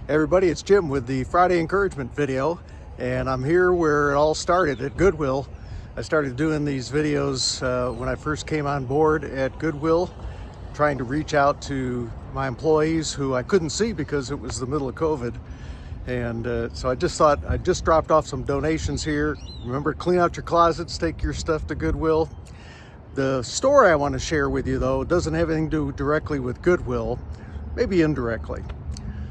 Hey everybody, it's Jim with the Friday Encouragement video, and I'm here where it all started at Goodwill. I started doing these videos when I first came on board at Goodwill, trying to reach out to my employees who I couldn't see because it was the middle of COVID. And so I just thought I'd just dropped off some donations here. Remember, clean out your closets, take your stuff to Goodwill. The story I want to share with you, though, doesn't have anything to do directly with Goodwill, maybe indirectly.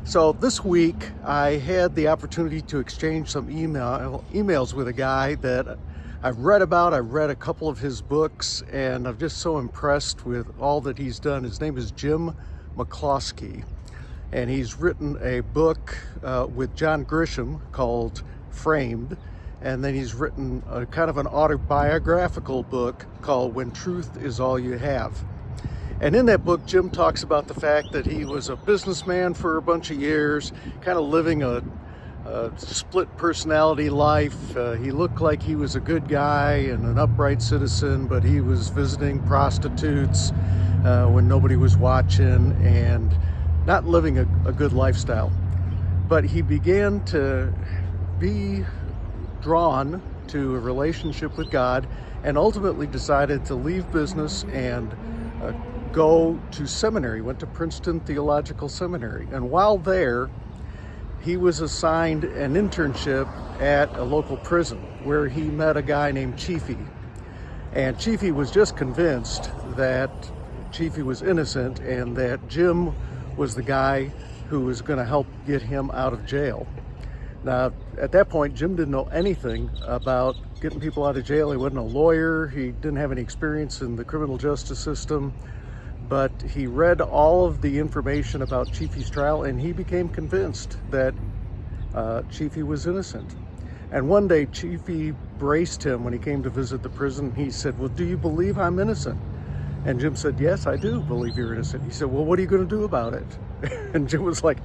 So this week I had the opportunity to exchange some emails with a guy that I've read about. I've read a couple of his books and I'm just so impressed with all that he's done. His name is Jim McCloskey, and he's written a book with John Grisham called Framed, and then he's written a kind of an autobiographical book called When Truth Is All You Have. And in that book, Jim talks about the fact that he was a businessman for a bunch of years, kind of living a split personality life. He looked like he was a good guy and an upright citizen, but he was visiting prostitutes when nobody was watching and not living a good lifestyle. But he began to be drawn to a relationship with God and ultimately decided to leave business and go to seminary. Went to Princeton Theological Seminary, and while there he was assigned an internship at a local prison where he met a guy named Chiefy, and Chiefy was just convinced that Chiefy was innocent and that Jim was the guy who was going to help get him out of jail. Now, at that point, Jim didn't know anything about getting people out of jail. He wasn't a lawyer. He didn't have any experience in the criminal justice system. But he read all of the information about Chiefy's trial, and he became convinced that Chiefy was innocent. And one day, Chiefy braced him when he came to visit the prison. He said, "Well, do you believe I'm innocent?" And Jim said, "Yes, I do believe you're innocent." He said, "Well, what are you going to do about it?" And Jim was like,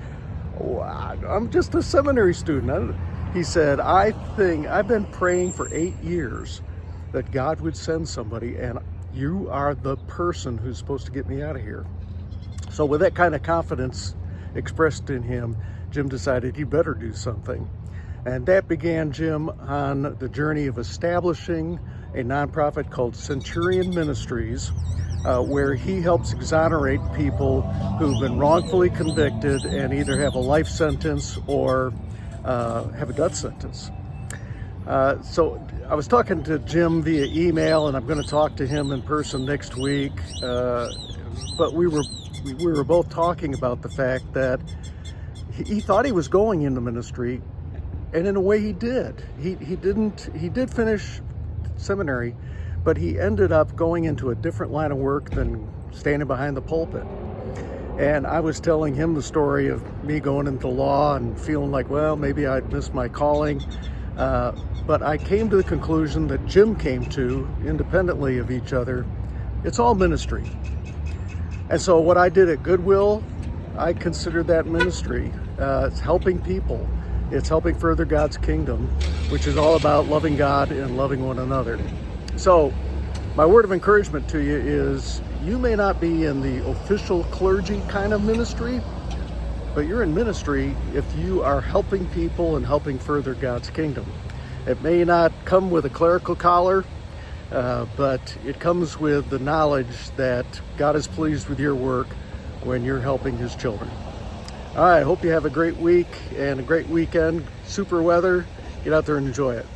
"Oh, I'm just a seminary student." He said, I've been praying for 8 years that God would send somebody, and you are the person who's supposed to get me out of here." So with that kind of confidence expressed in him, Jim decided he better do something. And that began Jim on the journey of establishing a nonprofit called Centurion Ministries, where he helps exonerate people who've been wrongfully convicted and either have a life sentence or have a death sentence. So I was talking to Jim via email, and I'm going to talk to him in person next week. But we were both talking about the fact that he thought he was going into ministry, and in a way he did. He did finish seminary, but he ended up going into a different line of work than standing behind the pulpit. And I was telling him the story of me going into law and feeling like, well, maybe I'd missed my calling. But I came to the conclusion that Jim came to, independently of each other. It's all ministry. And so what I did at Goodwill, I considered that ministry. It's helping people. It's helping further God's kingdom, which is all about loving God and loving one another. So my word of encouragement to you is, you may not be in the official clergy kind of ministry, but you're in ministry if you are helping people and helping further God's kingdom. It may not come with a clerical collar, but it comes with the knowledge that God is pleased with your work when you're helping his children. All right, I hope you have a great week and a great weekend. Super weather. Get out there and enjoy it.